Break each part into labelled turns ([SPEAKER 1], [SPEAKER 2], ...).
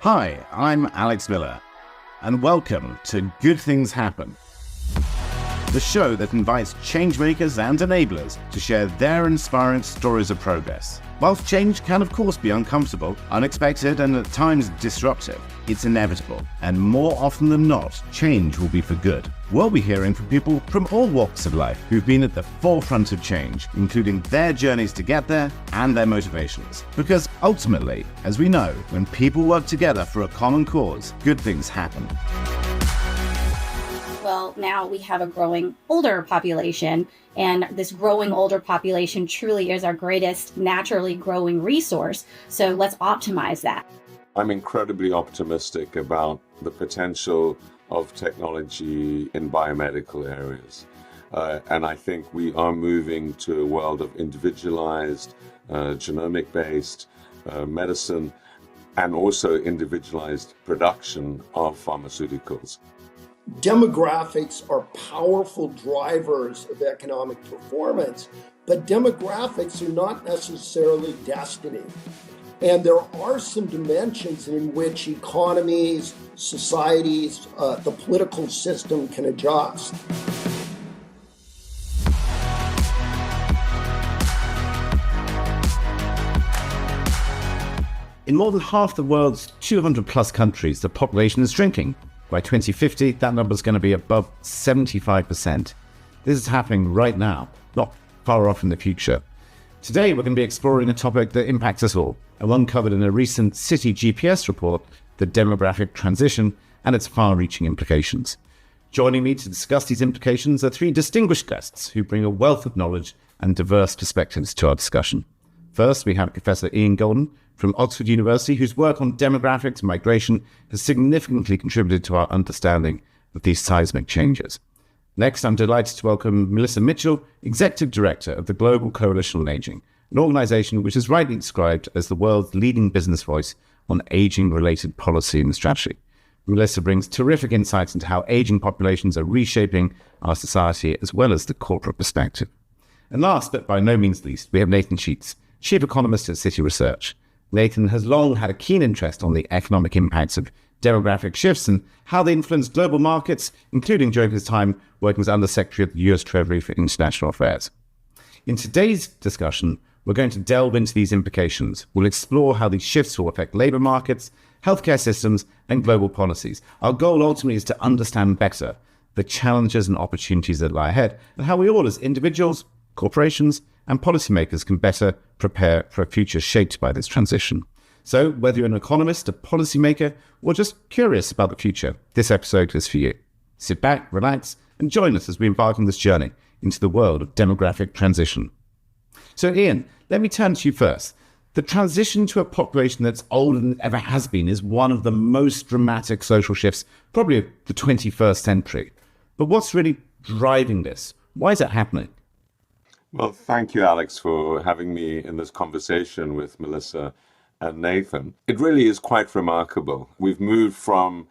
[SPEAKER 1] Hi, I'm Alex Miller, and welcome to Good Things Happen, the show that invites changemakers and enablers to share their inspiring stories of progress. Whilst change can of course be uncomfortable, unexpected, and at times disruptive, it's inevitable, and more often than not, change will be for good. We'll be hearing from people from all walks of life who've been at the forefront of change, including their journeys to get there and their motivations. Because ultimately, as we know, when people work together for a common cause, good things happen.
[SPEAKER 2] Well, now we have a growing older population, and this growing older population truly is our greatest naturally growing resource. So let's optimize that.
[SPEAKER 3] I'm incredibly optimistic about the potential of technology in biomedical areas. And I think we are moving to a world of individualized, genomic-based medicine, and also individualized production of pharmaceuticals.
[SPEAKER 4] Demographics are powerful drivers of economic performance, but demographics are not necessarily destiny. And there are some dimensions in which economies, societies, the political system can adjust.
[SPEAKER 1] In more than half the world's 200 plus countries, the population is shrinking. By 2050, that number is going to be above 75%. This is happening right now, not far off in the future. Today, we're going to be exploring a topic that impacts us all, and one covered in a recent Citi GPS report, the demographic transition and its far-reaching implications. Joining me to discuss these implications are three distinguished guests who bring a wealth of knowledge and diverse perspectives to our discussion. First, we have Professor Ian Goldin from Oxford University, whose work on demographics and migration has significantly contributed to our understanding of these seismic changes. Next, I'm delighted to welcome Melissa Mitchell, Executive Director of the Global Coalition on Aging, an organization which is rightly described as the world's leading business voice on aging-related policy and strategy. Melissa brings terrific insights into how aging populations are reshaping our society as well as the corporate perspective. And last, but by no means least, we have Nathan Sheets, Chief Economist at Citi Research. Nathan has long had a keen interest on the economic impacts of demographic shifts and how they influence global markets, including during his time working as Undersecretary of the US Treasury for International Affairs. In today's discussion, we're going to delve into these implications. We'll explore how these shifts will affect labor markets, healthcare systems, and global policies. Our goal ultimately is to understand better the challenges and opportunities that lie ahead, and how we all as individuals, corporations, and policymakers can better prepare for a future shaped by this transition. So, whether you're an economist, a policymaker, or just curious about the future, this episode is for you. Sit back, relax, and join us as we embark on this journey into the world of demographic transition. So, Ian, let me turn to you first. The transition to a population that's older than it ever has been is one of the most dramatic social shifts, probably of the 21st century. But what's really driving this? Why is it happening?
[SPEAKER 3] Well, thank you, Alex, for having me in this conversation with Melissa and Nathan. It really is quite remarkable. We've moved from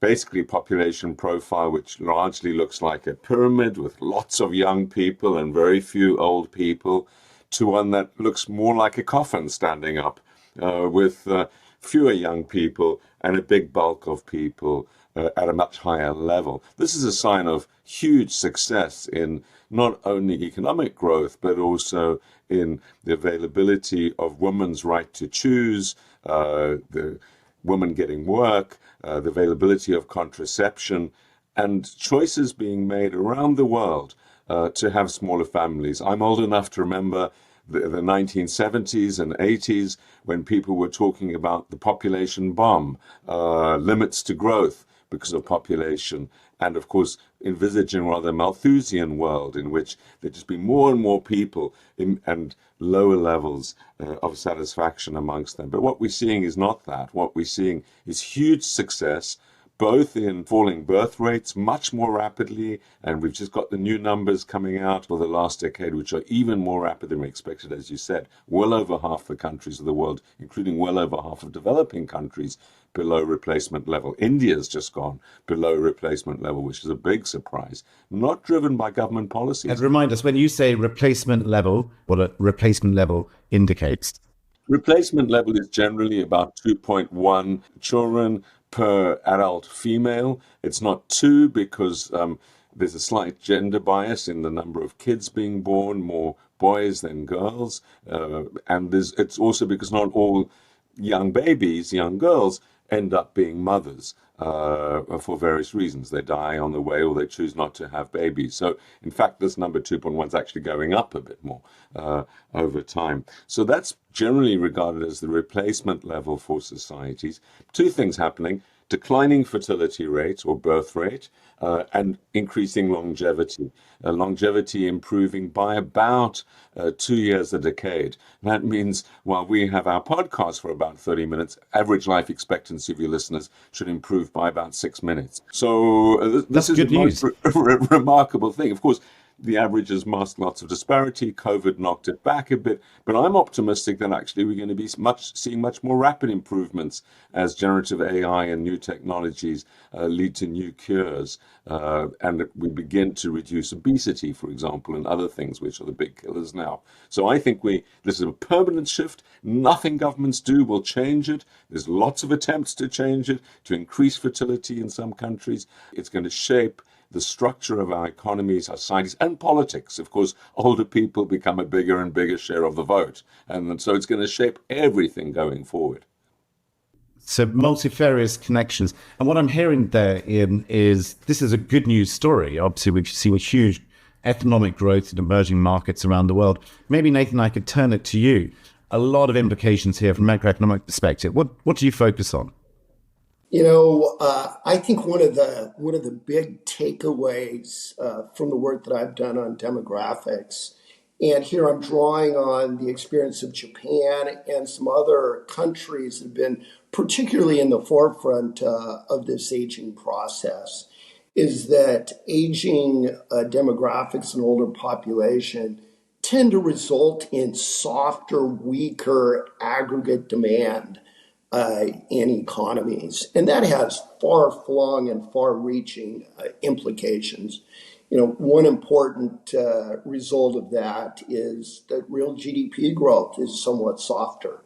[SPEAKER 3] basically population profile, which largely looks like a pyramid with lots of young people and very few old people, to one that looks more like a coffin standing up with fewer young people and a big bulk of people at a much higher level. This is a sign of huge success in not only economic growth, but also in the availability of women's right to choose, the women getting work, the availability of contraception, and choices being made around the world to have smaller families. I'm old enough to remember the 1970s and 80s when people were talking about the population bomb, limits to growth because of population, and of course envisaging a rather Malthusian world in which there'd just be more and more people and lower levels of satisfaction amongst them. But what we're seeing is not that. What we're seeing is huge success, both in falling birth rates much more rapidly, and we've just got the new numbers coming out for the last decade, which are even more rapid than we expected, as you said. Well over half the countries of the world, including well over half of developing countries, below replacement level. India's just gone below replacement level, which is a big surprise, not driven by government policies.
[SPEAKER 1] And remind us, when you say replacement level, what a replacement level indicates.
[SPEAKER 3] Replacement level is generally about 2.1 children per adult female. It's not 2 because there's a slight gender bias in the number of kids being born, more boys than girls. And it's also because not all young babies, young girls, end up being mothers for various reasons. They die on the way or they choose not to have babies. So, in fact, this number 2.1 is actually going up a bit more over time. So that's generally regarded as the replacement level for societies. Two things happening: declining fertility rate or birth rate, and increasing longevity. Longevity improving by about 2 years a decade. That means while we have our podcast for about 30 minutes, average life expectancy of your listeners should improve by about 6 minutes. So this is
[SPEAKER 1] good news.
[SPEAKER 3] Remarkable thing. Of course, the averages mask lots of disparity. COVID knocked it back a bit, but I'm optimistic that actually we're going to be seeing much more rapid improvements as generative AI and new technologies lead to new cures, and we begin to reduce obesity, for example, and other things which are the big killers now. So I think this is a permanent shift. Nothing governments do will change it. There's lots of attempts to change it, to increase fertility in some countries. It's going to shape the structure of our economies, our societies, and politics. Of course, older people become a bigger and bigger share of the vote. And so it's going to shape everything going forward.
[SPEAKER 1] So multifarious connections. And what I'm hearing there, Ian, is this is a good news story. Obviously, we've seen a huge economic growth in emerging markets around the world. Maybe, Nathan, I could turn it to you. A lot of implications here from a macroeconomic perspective. What do you focus on?
[SPEAKER 4] I think one of the big takeaways from the work that I've done on demographics, and here I'm drawing on the experience of Japan and some other countries that have been particularly in the forefront of this aging process, is that aging demographics and older population tend to result in softer, weaker aggregate demand in economies. And that has far-flung and far-reaching implications. One important result of that is that real GDP growth is somewhat softer.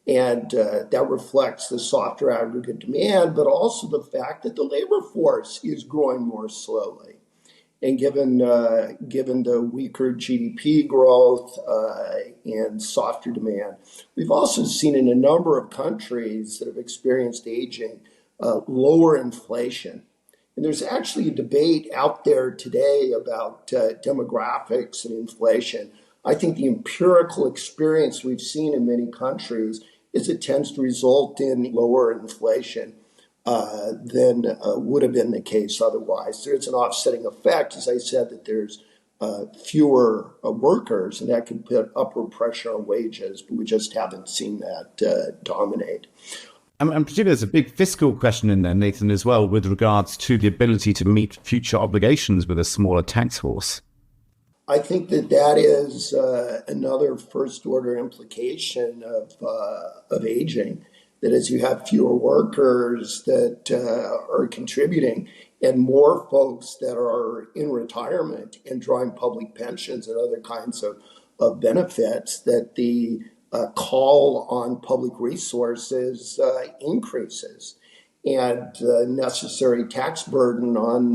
[SPEAKER 4] And that reflects the softer aggregate demand, but also the fact that the labor force is growing more slowly. And given the weaker GDP growth and softer demand, we've also seen in a number of countries that have experienced aging, lower inflation. And there's actually a debate out there today about demographics and inflation. I think the empirical experience we've seen in many countries is it tends to result in lower inflation than would have been the case otherwise. There's an offsetting effect, as I said, that there's fewer workers, and that can put upward pressure on wages, but we just haven't seen that dominate.
[SPEAKER 1] And particularly there's a big fiscal question in there, Nathan, as well, with regards to the ability to meet future obligations with a smaller tax force.
[SPEAKER 4] I think that is another first-order implication of aging. That as you have fewer workers that are contributing and more folks that are in retirement and drawing public pensions and other kinds of benefits, that the call on public resources increases, and the necessary tax burden on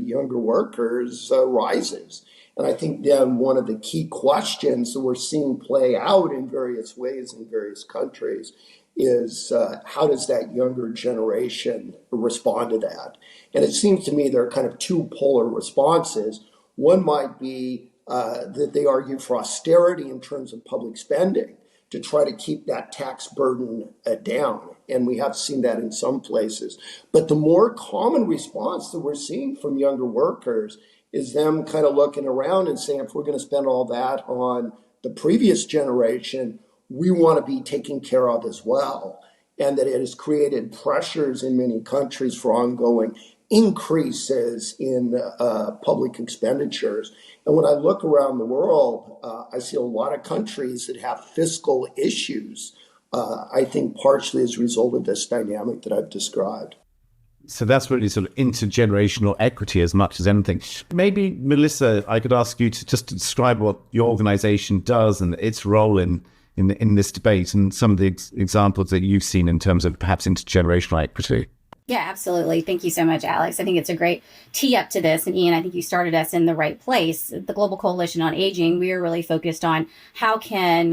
[SPEAKER 4] younger workers rises. And I think then one of the key questions that we're seeing play out in various ways in various countries is how does that younger generation respond to that? And it seems to me there are kind of two polar responses. One might be that they argue for austerity in terms of public spending to try to keep that tax burden down. And we have seen that in some places. But the more common response that we're seeing from younger workers is them kind of looking around and saying, if we're going to spend all that on the previous generation, we want to be taken care of as well. And that it has created pressures in many countries for ongoing increases in public expenditures. And when I look around the world, I see a lot of countries that have fiscal issues, I think partially as a result of this dynamic that I've described.
[SPEAKER 1] So that's really sort of intergenerational equity as much as anything. Maybe, Melissa, I could ask you to just describe what your organization does and its role in in this debate and some of the examples that you've seen in terms of perhaps intergenerational equity?
[SPEAKER 2] Yeah, absolutely. Thank you so much, Alex. I think it's a great tee up to this. And Ian, I think you started us in the right place. The Global Coalition on Aging, we are really focused on how can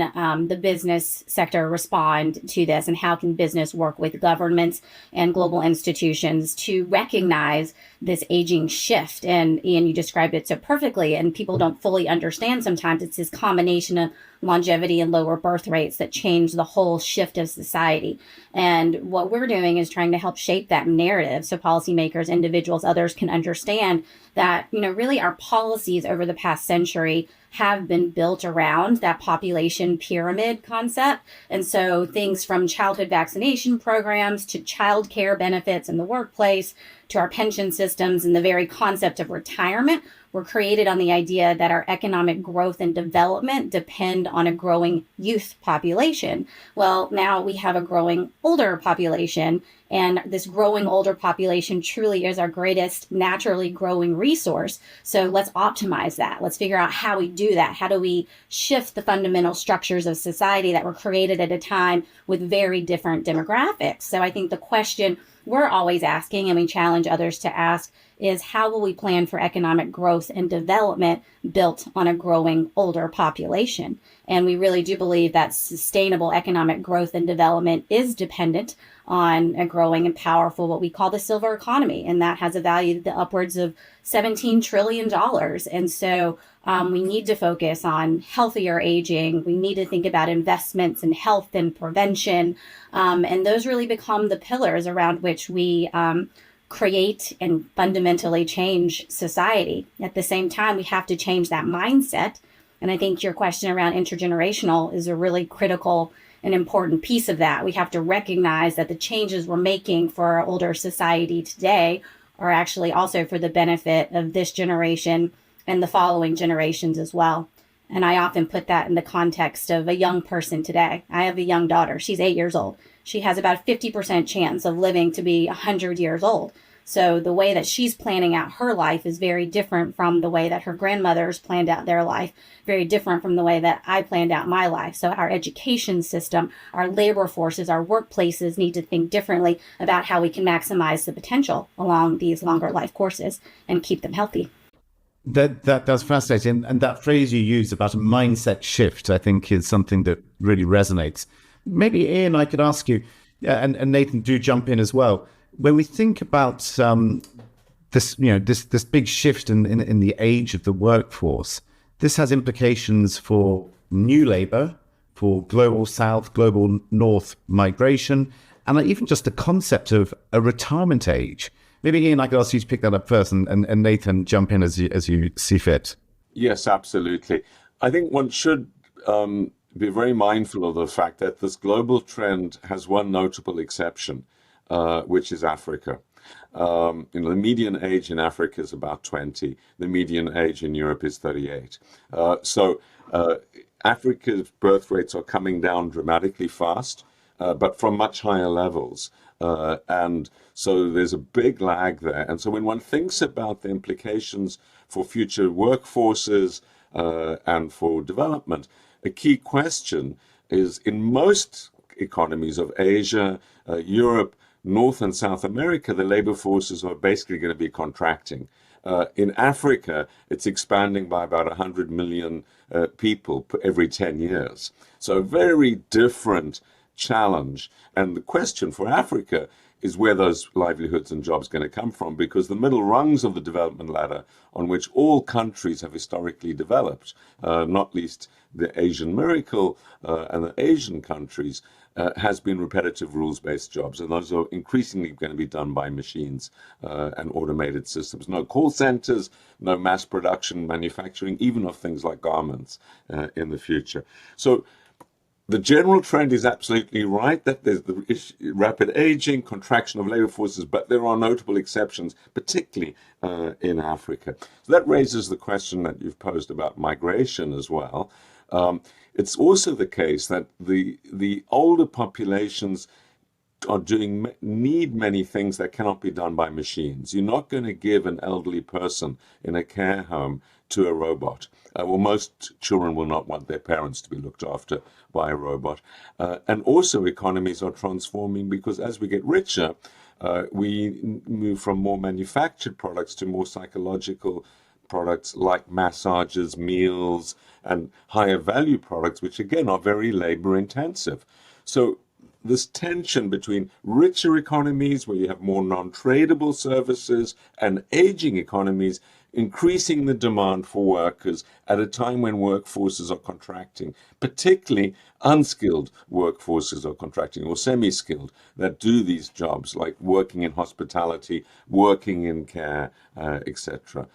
[SPEAKER 2] the business sector respond to this, and how can business work with governments and global institutions to recognize this aging shift. And Ian, you described it so perfectly, and people don't fully understand sometimes. It's this combination of longevity and lower birth rates that change the whole shift of society. And what we're doing is trying to help shape that narrative so policymakers, individuals, others can understand that, really our policies over the past century have been built around that population pyramid concept. And so things from childhood vaccination programs to child care benefits in the workplace to our pension systems and the very concept of retirement were created on the idea that our economic growth and development depend on a growing youth population. Well, now we have a growing older population, and this growing older population truly is our greatest naturally growing resource. So let's optimize that. Let's figure out how we do that. How do we shift the fundamental structures of society that were created at a time with very different demographics? So I think the question we're always asking, and we challenge others to ask, is how will we plan for economic growth and development built on a growing older population? And we really do believe that sustainable economic growth and development is dependent on a growing and powerful, what we call the silver economy. And that has a value to upwards of $17 trillion. And so we need to focus on healthier aging. We need to think about investments in health and prevention. And those really become the pillars around which we create and fundamentally change society. At the same time, we have to change that mindset. And I think your question around intergenerational is a really critical and important piece of that. We have to recognize that the changes we're making for our older society today are actually also for the benefit of this generation and the following generations as well. And I often put that in the context of a young person today. I have a young daughter. She's 8 years old. She has about a 50% chance of living to be 100 years old. So the way that she's planning out her life is very different from the way that her grandmothers planned out their life, very different from the way that I planned out my life. So our education system, our labor forces, our workplaces need to think differently about how we can maximize the potential along these longer life courses and keep them healthy.
[SPEAKER 1] That's fascinating. And that phrase you used about a mindset shift, I think, is something that really resonates. Maybe, Ian, I could ask you, and Nathan, do jump in as well. When we think about this big shift in the age of the workforce, this has implications for new labor, for global south, global north migration, and even just the concept of a retirement age. Maybe, Ian, I could ask you to pick that up first, and Nathan, jump in as you see fit.
[SPEAKER 3] Yes, absolutely. I think one should be very mindful of the fact that this global trend has one notable exception, which is Africa. The median age in Africa is about 20. The median age in Europe is 38. So Africa's birth rates are coming down dramatically fast, but from much higher levels. And so there's a big lag there. And so when one thinks about the implications for future workforces and for development, a key question is, in most economies of Asia, Europe, North and South America, the labor forces are basically going to be contracting. In Africa, it's expanding by about 100 million people every 10 years. So a very different challenge. And the question for Africa is where those livelihoods and jobs are going to come from, because the middle rungs of the development ladder on which all countries have historically developed, not least the Asian miracle and the Asian countries, has been repetitive rules-based jobs. And those are increasingly going to be done by machines and automated systems. No call centers, no mass production, manufacturing, even of things like garments in the future. So the general trend is absolutely right, that there's the rapid aging, contraction of labor forces, but there are notable exceptions, particularly in Africa. So that raises the question that you've posed about migration as well. It's also the case that the older populations need many things that cannot be done by machines. You're not going to give an elderly person in a care home to a robot. Well, most children will not want their parents to be looked after by a robot. And also economies are transforming because as we get richer, we move from more manufactured products to more psychological products like massages, meals, and higher value products, which again are very labor intensive. So this tension between richer economies where you have more non-tradable services and aging economies increasing the demand for workers at a time when workforces are contracting, particularly unskilled workforces are contracting or semi-skilled that do these jobs like working in hospitality, working in care, etc.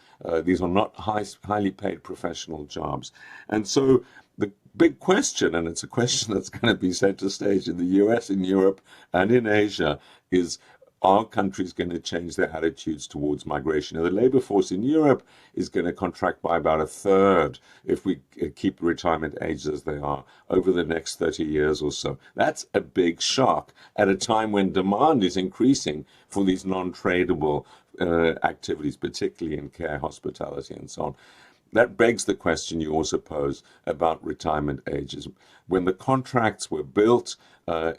[SPEAKER 3] These are not highly paid professional jobs. And so the big question, and it's a question that's going to be center stage in the US, in Europe, and in Asia, is are countries going to change their attitudes towards migration? Now, the labor force in Europe is going to contract by about a third if we keep retirement ages as they are over the next 30 years or so. That's a big shock at a time when demand is increasing for these non-tradable activities, particularly in care, hospitality, and so on. That begs the question you also pose about retirement ages. When the contracts were built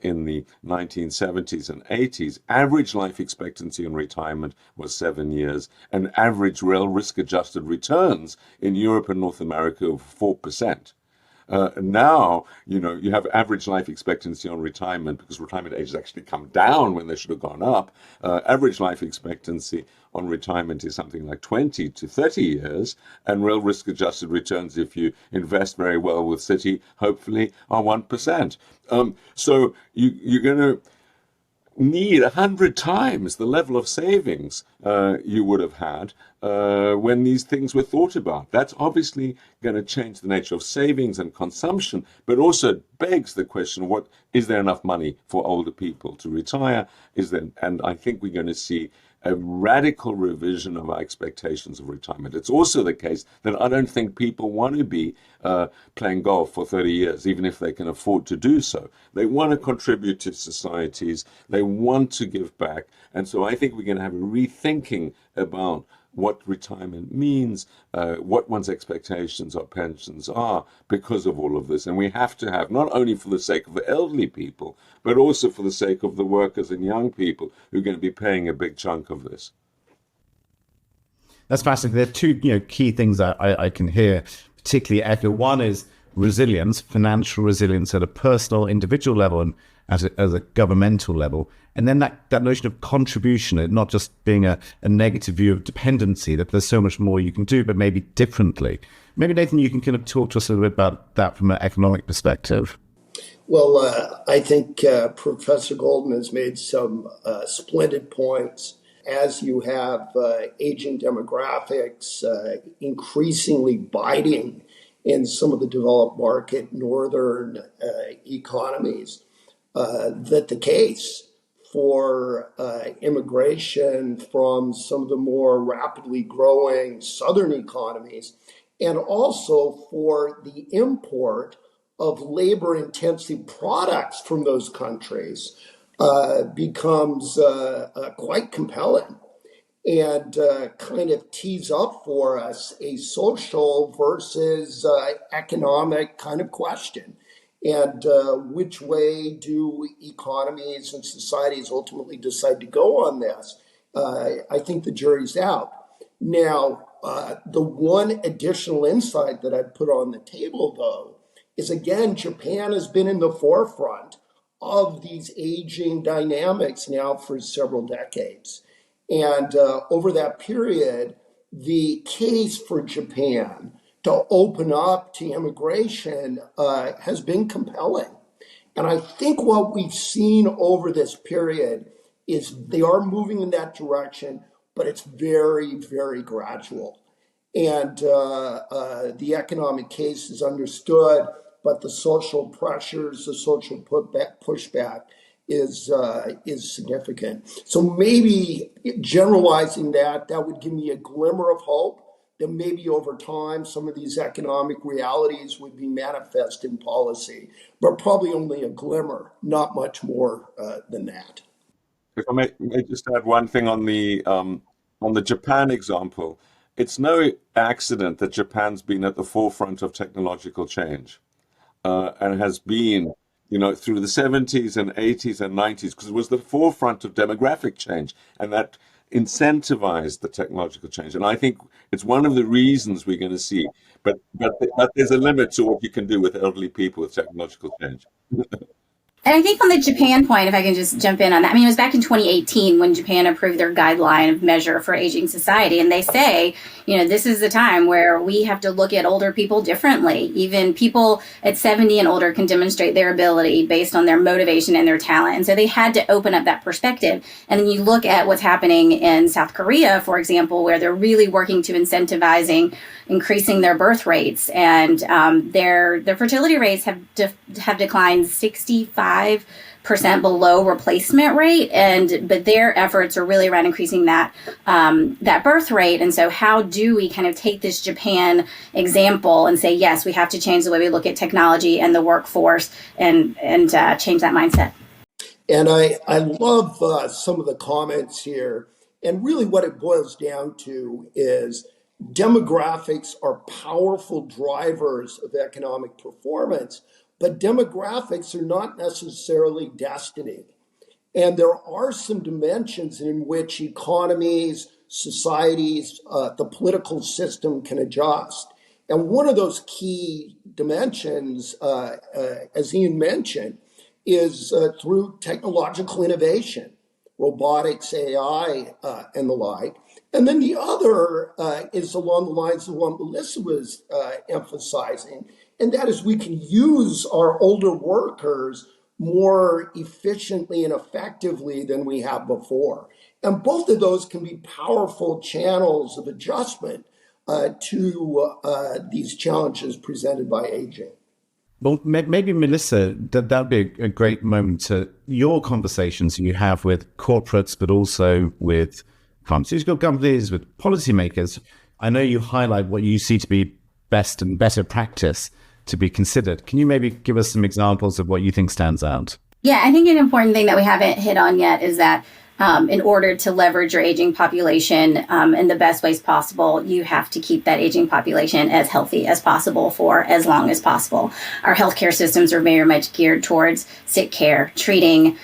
[SPEAKER 3] in the 1970s and 80s, average life expectancy in retirement was 7 years, and average real risk-adjusted returns in Europe and North America of 4%. Now, you have average life expectancy on retirement because retirement ages actually come down when they should have gone up. Average life expectancy on retirement is something like 20 to 30 years, and real risk-adjusted returns, if you invest very well with Citi, hopefully are 1%. So you're going to need 100 times the level of savings you would have had when these things were thought about. That's obviously going to change the nature of savings and consumption, but also begs the question, is there enough money for older people to retire? And I think we're going to see a radical revision of our expectations of retirement. It's also the case that I don't think people want to be playing golf for 30 years, even if they can afford to do so. They want to contribute to societies. They want to give back. And so I think we're going to have a rethinking about what retirement means, what one's expectations or pensions are because of all of this. And we have to have, not only for the sake of the elderly people, but also for the sake of the workers and young people who are going to be paying a big chunk of this.
[SPEAKER 1] That's fascinating. There are two key things that I can hear, particularly echo. One is resilience, financial resilience at a personal, individual level and as a governmental level. And then that notion of contribution, it not just being a negative view of dependency, that there's so much more you can do, but maybe differently. Maybe, Nathan, you can kind of talk to us a little bit about that from an economic perspective.
[SPEAKER 4] Well, I think Professor Goldin has made some splendid points. As you have aging demographics increasingly biting in some of the developed market northern economies, that the case for immigration from some of the more rapidly growing southern economies, and also for the import of labor-intensive products from those countries becomes quite compelling and kind of tees up for us a social versus economic kind of question. And which way do economies and societies ultimately decide to go on this? I think the jury's out. Now, the one additional insight that I'd put on the table, though, is again, Japan has been in the forefront of these aging dynamics now for several decades. And over that period, the case for Japan to open up to immigration has been compelling. And I think what we've seen over this period is they are moving in that direction, but it's very, very gradual. And the economic case is understood, but the social pressures, the social pushback is significant. So maybe generalizing that would give me a glimmer of hope that maybe over time some of these economic realities would be manifest in policy, but probably only a glimmer, not much more than that.
[SPEAKER 3] If I may just add one thing on the Japan example, it's no accident that Japan's been at the forefront of technological change, and has been, through the 70s and 80s and 90s, because it was the forefront of demographic change, and that incentivized the technological change. And I think it's one of the reasons we're going to see. But there's a limit to what you can do with elderly people with technological change.
[SPEAKER 2] And I think on the Japan point, if I can just jump in on that, I mean, it was back in 2018 when Japan approved their guideline of measure for aging society. And they say, this is the time where we have to look at older people differently. Even people at 70 and older can demonstrate their ability based on their motivation and their talent. And so they had to open up that perspective. And then you look at what's happening in South Korea, for example, where they're really working to increasing their birth rates, and their fertility rates have declined 65% below replacement rate, but their efforts are really around increasing that birth rate. And so how do we kind of take this Japan example and say, yes, we have to change the way we look at technology and the workforce and change that mindset?
[SPEAKER 4] And I love some of the comments here. And really what it boils down to is demographics are powerful drivers of economic performance, but demographics are not necessarily destiny. And there are some dimensions in which economies, societies, the political system can adjust. And one of those key dimensions, as Ian mentioned, is through technological innovation, robotics, AI, and the like. And then the other is along the lines of what Melissa was emphasizing, and that is we can use our older workers more efficiently and effectively than we have before. And both of those can be powerful channels of adjustment to these challenges presented by aging.
[SPEAKER 1] Well, maybe Melissa, that'd be a great moment to your conversations you have with corporates, but also with pharmaceutical companies, with policymakers. I know you highlight what you see to be best and better practice to be considered. Can you maybe give us some examples of what you think stands out?
[SPEAKER 2] Yeah, I think an important thing that we haven't hit on yet is that in order to leverage your aging population in the best ways possible, you have to keep that aging population as healthy as possible for as long as possible. Our healthcare systems are very much geared towards sick care, treating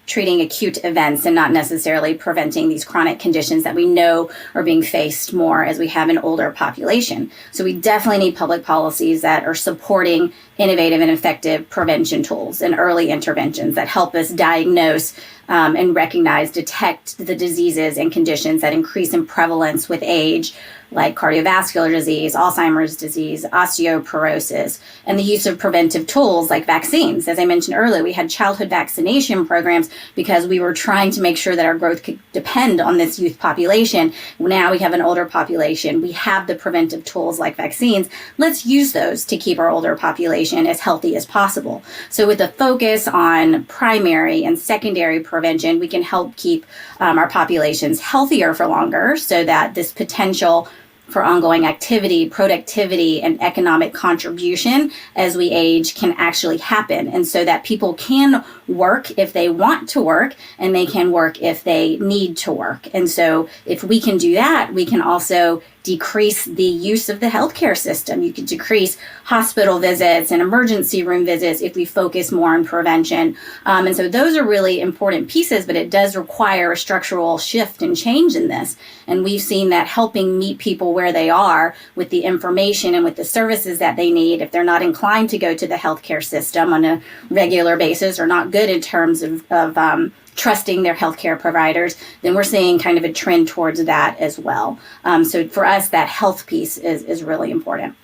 [SPEAKER 2] treating acute events and not necessarily preventing these chronic conditions that we know are being faced more as we have an older population. So we definitely need public policies that are supporting innovative and effective prevention tools and early interventions that help us diagnose and recognize, detect the diseases and conditions that increase in prevalence with age, like cardiovascular disease, Alzheimer's disease, osteoporosis, and the use of preventive tools like vaccines. As I mentioned earlier, we had childhood vaccination programs because we were trying to make sure that our growth could depend on this youth population. Now we have an older population. We have the preventive tools like vaccines. Let's use those to keep our older population as healthy as possible. So with a focus on primary and secondary prevention, we can help keep our populations healthier for longer so that this potential for ongoing activity, productivity, and economic contribution as we age can actually happen. And so that people can work if they want to work, and they can work if they need to work. And so if we can do that, we can also decrease the use of the healthcare system. You can decrease hospital visits and emergency room visits if we focus more on prevention. And so those are really important pieces, but it does require a structural shift and change in this. And we've seen that helping meet people where they are with the information and with the services that they need, if they're not inclined to go to the healthcare system on a regular basis or not good in terms of trusting their healthcare providers, then we're seeing kind of a trend towards that as well. So for us, that health piece is really important.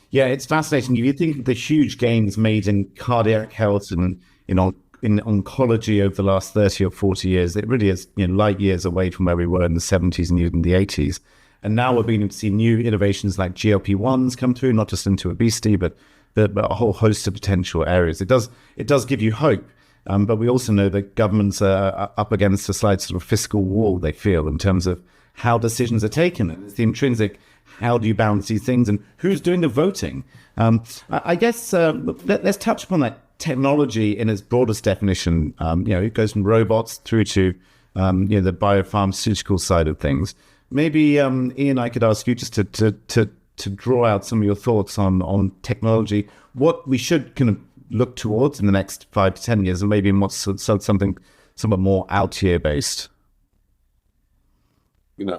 [SPEAKER 1] Yeah, it's fascinating. If you think of the huge gains made in cardiac health and in oncology over the last 30 or 40 years, it really is light years away from where we were in the 70s and even the 80s. And now we're beginning to see new innovations like GLP-1s come through, not just into obesity, but a whole host of potential areas. It does give you hope. But we also know that governments are up against a slight sort of fiscal wall, they feel, in terms of how decisions are taken. And it's the intrinsic, how do you balance these things and who's doing the voting? I guess let's touch upon that technology in its broadest definition, it goes from robots through to, the biopharmaceutical side of things. Maybe, Ian, I could ask you just to draw out some of your thoughts on technology, what we should kind of look towards in the next 5 to 10 years, and maybe in what's something somewhat more out here based.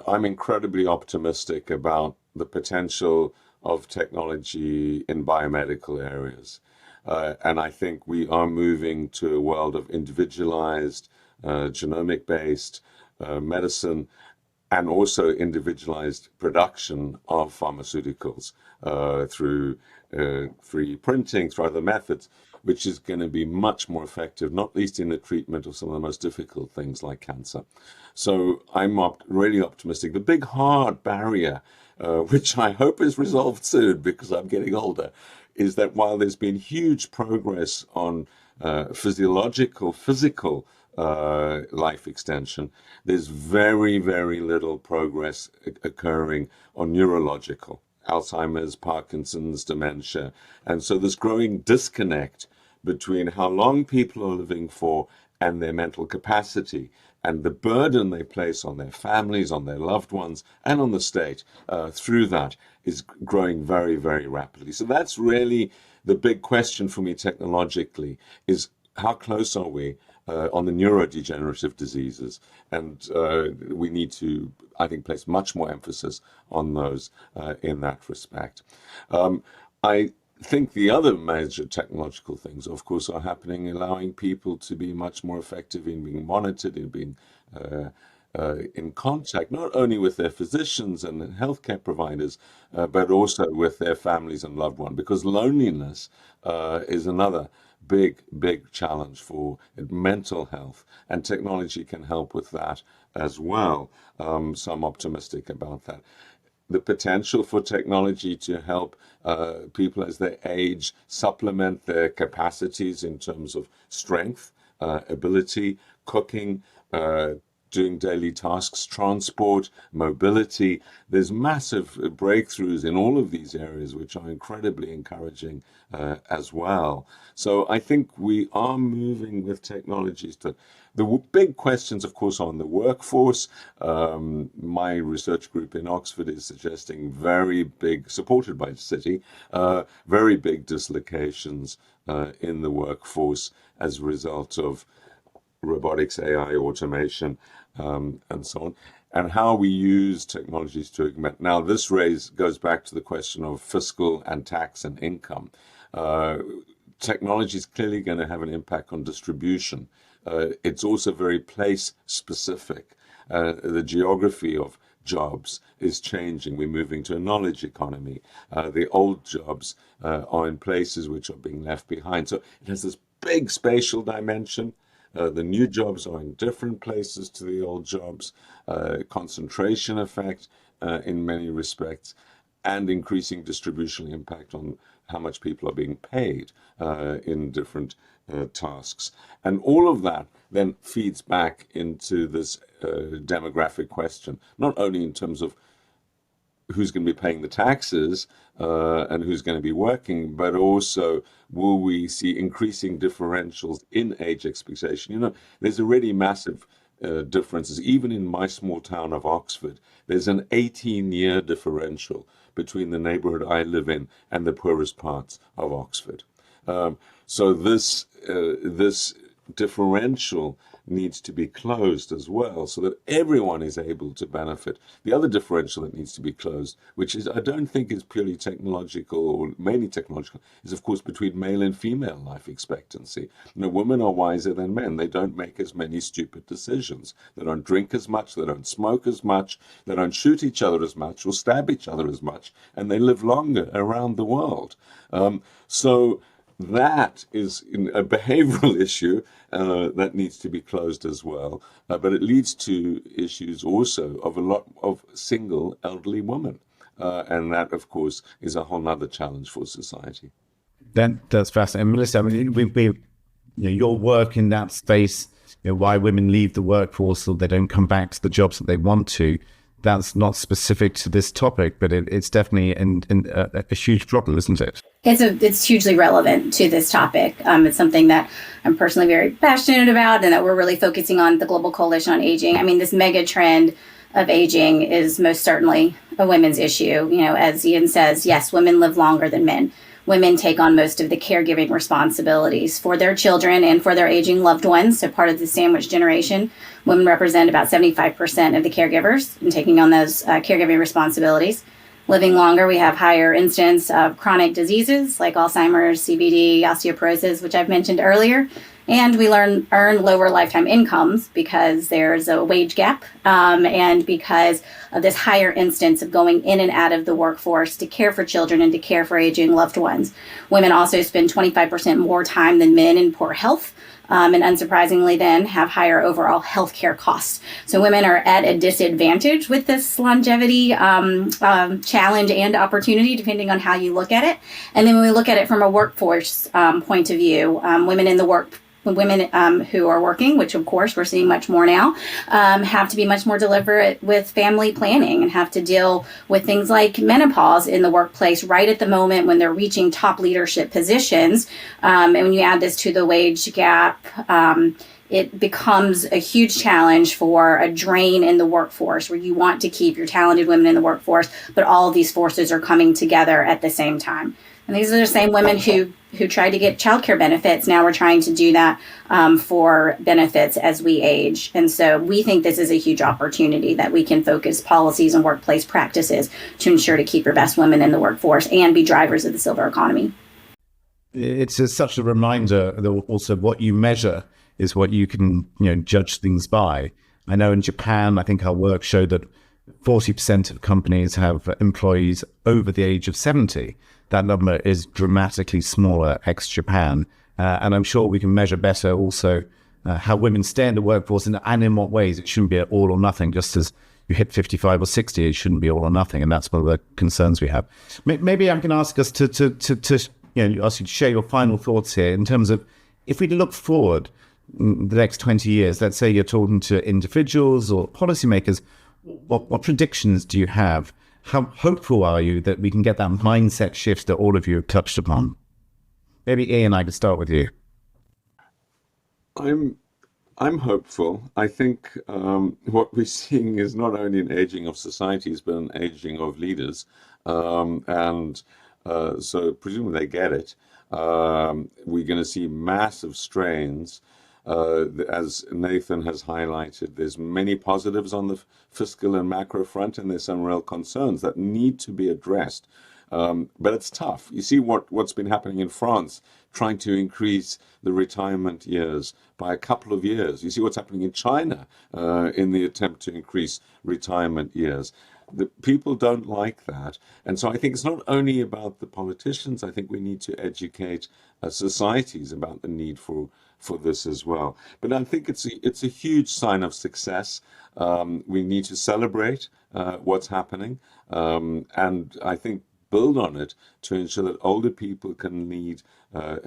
[SPEAKER 3] I'm incredibly optimistic about the potential of technology in biomedical areas. And I think we are moving to a world of individualized, genomic-based medicine, and also individualized production of pharmaceuticals through 3D printing, through other methods, which is going to be much more effective, not least in the treatment of some of the most difficult things like cancer. So I'm really optimistic. The big hard barrier, which I hope is resolved soon because I'm getting older, is that while there's been huge progress on physical life extension, there's very, very little progress occurring on neurological, Alzheimer's, Parkinson's, dementia. And so this growing disconnect between how long people are living for and their mental capacity and the burden they place on their families, on their loved ones, and on the state through that is growing very, very rapidly. So that's really the big question for me technologically, is how close are we on the neurodegenerative diseases? And we need to, I think, place much more emphasis on those in that respect. I think the other major technological things, of course, are happening, allowing people to be much more effective in being monitored, in being in contact, not only with their physicians and healthcare providers, but also with their families and loved ones, because loneliness is another big challenge for mental health, and technology can help with that as well. So I'm optimistic about that. The potential for technology to help people as they age supplement their capacities in terms of strength, ability, cooking, doing daily tasks, transport, mobility. There's massive breakthroughs in all of these areas, which are incredibly encouraging as well. So I think we are moving with technologies to the big questions, of course, on the workforce. My research group in Oxford is suggesting very big, supported by Citi, very big dislocations in the workforce as a result of robotics, AI, automation, and so on, and how we use technologies to augment. Now, this goes back to the question of fiscal and tax and income. Technology is clearly going to have an impact on distribution. It's also very place specific. The geography of jobs is changing. We're moving to a knowledge economy. The old jobs are in places which are being left behind. So it has this big spatial dimension. The new jobs are in different places to the old jobs, concentration effect in many respects, and increasing distributional impact on how much people are being paid in different tasks. And all of that then feeds back into this demographic question, not only in terms of who's going to be paying the taxes and who's going to be working, but also will we see increasing differentials in age expectation? There's already massive differences. Even in my small town of Oxford, there's an 18-year differential between the neighborhood I live in and the poorest parts of Oxford. So this differential needs to be closed as well, so that everyone is able to benefit. The other differential that needs to be closed, which is I don't think is purely technological or mainly technological, is of course between male and female life expectancy. Women are wiser than men. They don't make as many stupid decisions. They don't drink as much. They don't smoke as much. They don't shoot each other as much or stab each other as much, and they live longer around the world. So that is a behavioral issue that needs to be closed as well. But it leads to issues also of a lot of single elderly women. And that, of course, is a whole other challenge for society.
[SPEAKER 1] That's fascinating. Melissa, I mean, your work in that space, why women leave the workforce or they don't come back to the jobs that they want to, that's not specific to this topic, but it's definitely a huge problem, isn't it?
[SPEAKER 2] It's hugely relevant to this topic. It's something that I'm personally very passionate about, and that we're really focusing on the Global Coalition on Aging. I mean, this mega trend of aging is most certainly a women's issue. You know, as Ian says, yes, women live longer than men. Women take on most of the caregiving responsibilities for their children and for their aging loved ones. So part of the sandwich generation, women represent about 75% of the caregivers in taking on those caregiving responsibilities. Living longer, we have higher incidence of chronic diseases like Alzheimer's, CVD, osteoporosis, which I've mentioned earlier. And we earn lower lifetime incomes because there's a wage gap and because of this higher instance of going in and out of the workforce to care for children and to care for aging loved ones. Women also spend 25% more time than men in poor health. And unsurprisingly then have higher overall healthcare costs. So women are at a disadvantage with this longevity challenge and opportunity, depending on how you look at it. And then when we look at it from a workforce point of view, women who are working, which of course we're seeing much more now, have to be much more deliberate with family planning and have to deal with things like menopause in the workplace right at the moment when they're reaching top leadership positions. And when you add this to the wage gap, it becomes a huge challenge for a drain in the workforce where you want to keep your talented women in the workforce, but all of these forces are coming together at the same time. And these are the same women who tried to get childcare benefits. Now we're trying to do that for benefits as we age. And so we think this is a huge opportunity that we can focus policies and workplace practices to ensure to keep your best women in the workforce and be drivers of the silver economy.
[SPEAKER 1] It's such a reminder that also what you measure is what you can judge things by. I know in Japan, I think our work showed that 40% of companies have employees over the age of 70. That number is dramatically smaller ex-Japan. And I'm sure we can measure better also how women stay in the workforce and in what ways. It shouldn't be all or nothing. Just as you hit 55 or 60, it shouldn't be all or nothing. And that's one of the concerns we have. Maybe I can ask us to ask you to share your final thoughts here in terms of if we look forward the next 20 years, let's say you're talking to individuals or policymakers, what predictions do you have? How hopeful are you that we can get that mindset shift that all of you have touched upon? Maybe Ian, I could start with you.
[SPEAKER 3] I'm hopeful. I think what we're seeing is not only an aging of societies, but an aging of leaders. So presumably they get it. We're going to see massive strains. As Nathan has highlighted, there's many positives on the fiscal and macro front, and there's some real concerns that need to be addressed. But it's tough. You see what's been happening in France, trying to increase the retirement years by a couple of years. You see what's happening in China in the attempt to increase retirement years. The people don't like that. And so I think it's not only about the politicians. I think we need to educate societies about the need for this as well. But I think it's a huge sign of success. We need to celebrate what's happening, and I think build on it to ensure that older people can lead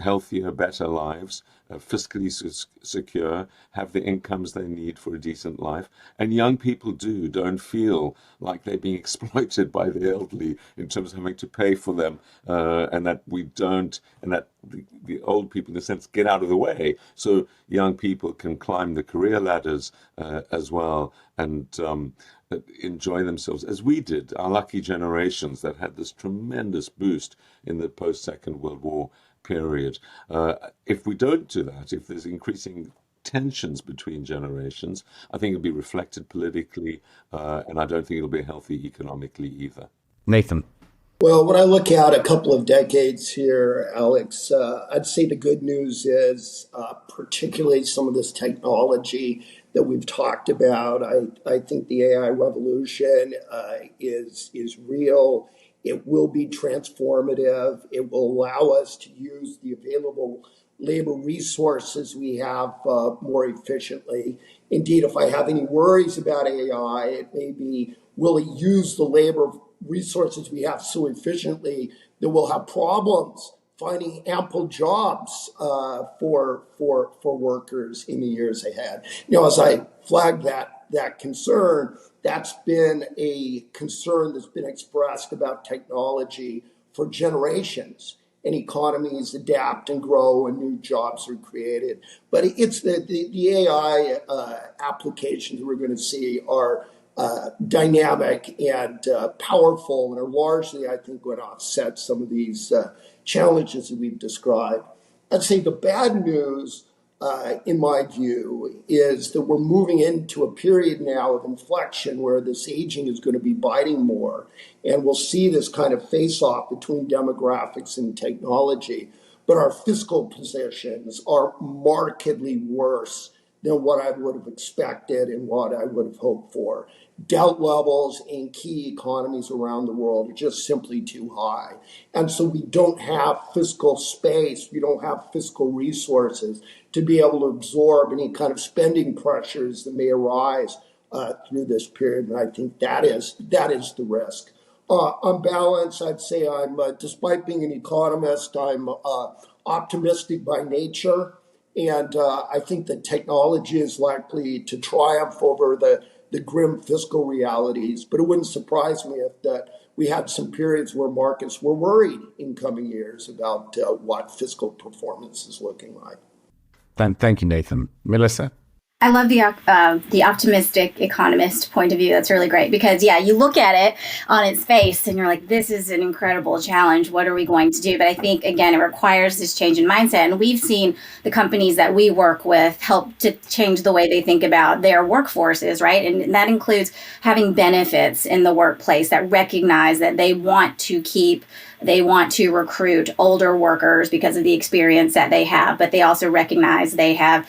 [SPEAKER 3] healthier, better lives, fiscally secure, have the incomes they need for a decent life. And young people don't feel like they're being exploited by the elderly in terms of having to pay for them, and that the old people, in a sense, get out of the way so young people can climb the career ladders as well and enjoy themselves, as we did, our lucky generations that had this tremendous boost in the post-Second World War period. If we don't do that, if there's increasing tensions between generations, I think it'll be reflected politically, and I don't think it'll be healthy economically either.
[SPEAKER 1] Nathan.
[SPEAKER 4] Well, when I look out a couple of decades here, Alex, I'd say the good news is particularly some of this technology that we've talked about. I think the AI revolution is real. It will be transformative. It will allow us to use the available labor resources we have more efficiently. Indeed, if I have any worries about AI, it may be, will it use the labor resources we have so efficiently that we'll have problems finding ample jobs for workers in the years ahead. As I flagged that concern, that's been a concern that's been expressed about technology for generations. And economies adapt and grow and new jobs are created. But it's the AI applications we're going to see are dynamic and powerful and are largely, I think, going to offset some of these challenges that we've described. I'd say the bad news, in my view, is that we're moving into a period now of inflection where this aging is going to be biting more. And we'll see this kind of face-off between demographics and technology. But our fiscal positions are markedly worse than what I would have expected and what I would have hoped for. Debt levels in key economies around the world are just simply too high. And so we don't have fiscal space, we don't have fiscal resources to be able to absorb any kind of spending pressures that may arise through this period. And I think that is the risk. On balance, I'd say despite being an economist, I'm optimistic by nature. And I think that technology is likely to triumph over the grim fiscal realities. But it wouldn't surprise me if that we had some periods where markets were worried in coming years about what fiscal performance is looking like.
[SPEAKER 1] Thank you, Nathan. Melissa?
[SPEAKER 2] I love the optimistic economist point of view. That's really great because, you look at it on its face and you're like, this is an incredible challenge. What are we going to do? But I think, again, it requires this change in mindset. And we've seen the companies that we work with help to change the way they think about their workforces, right? And that includes having benefits in the workplace that recognize that they want to recruit older workers because of the experience that they have, but they also recognize they have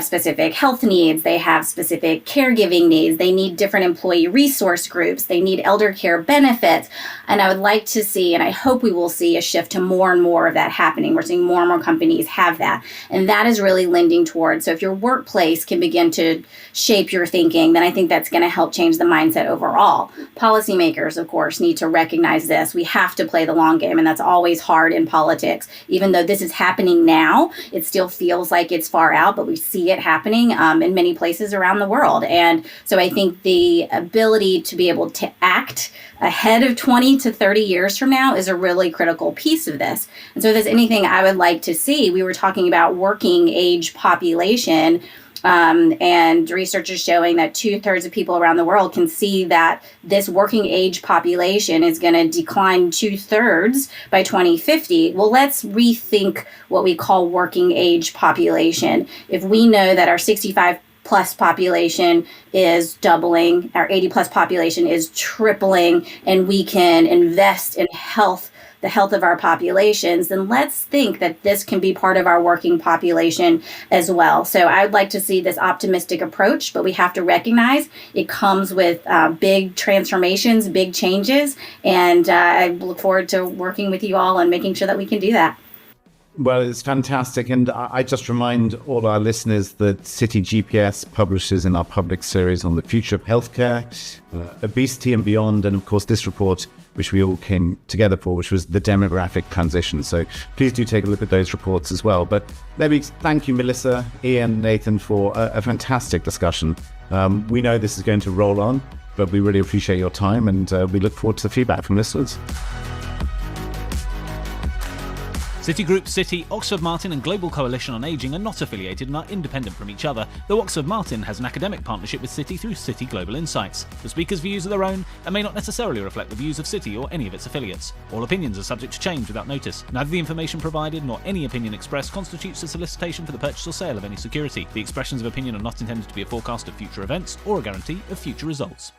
[SPEAKER 2] specific health needs, they have specific caregiving needs, they need different employee resource groups, they need elder care benefits. And I would like to see, and I hope we will see, a shift to more and more of that happening. We're seeing more and more companies have that. And that is really lending towards. So if your workplace can begin to shape your thinking, then I think that's going to help change the mindset overall. Policymakers, of course, need to recognize this. We have to play the long game, and that's always hard in politics. Even though this is happening now, it still feels like it's far out, but we see it happening in many places around the world. And so I think the ability to be able to act ahead of 20 to 30 years from now is a really critical piece of this. And so if there's anything I would like to see, we were talking about working age population, and research is showing that 2/3 of people around the world can see that this working age population is going to decline 2/3 by 2050. Well, let's rethink what we call working age population. If we know that our 65 plus population is doubling, our 80 plus population is tripling, and we can invest in the health of our populations, then let's think that this can be part of our working population as well. So I'd like to see this optimistic approach, but we have to recognize it comes with big transformations, big changes, and I look forward to working with you all and making sure that we can do that.
[SPEAKER 1] Well, it's fantastic. And I just remind all our listeners that Citi GPS publishes in our public series on the future of healthcare, obesity and beyond, and of course this report, which we all came together for, which was the demographic transition. So please do take a look at those reports as well. But let me thank you, Melissa, Ian, Nathan, for a fantastic discussion. We know this is going to roll on, but we really appreciate your time, and we look forward to the feedback from listeners.
[SPEAKER 5] Citigroup, Citi, Oxford Martin and Global Coalition on Ageing are not affiliated and are independent from each other, though Oxford Martin has an academic partnership with Citi through Citi Global Insights. The speakers' views are their own and may not necessarily reflect the views of Citi or any of its affiliates. All opinions are subject to change without notice. Neither the information provided nor any opinion expressed constitutes a solicitation for the purchase or sale of any security. The expressions of opinion are not intended to be a forecast of future events or a guarantee of future results.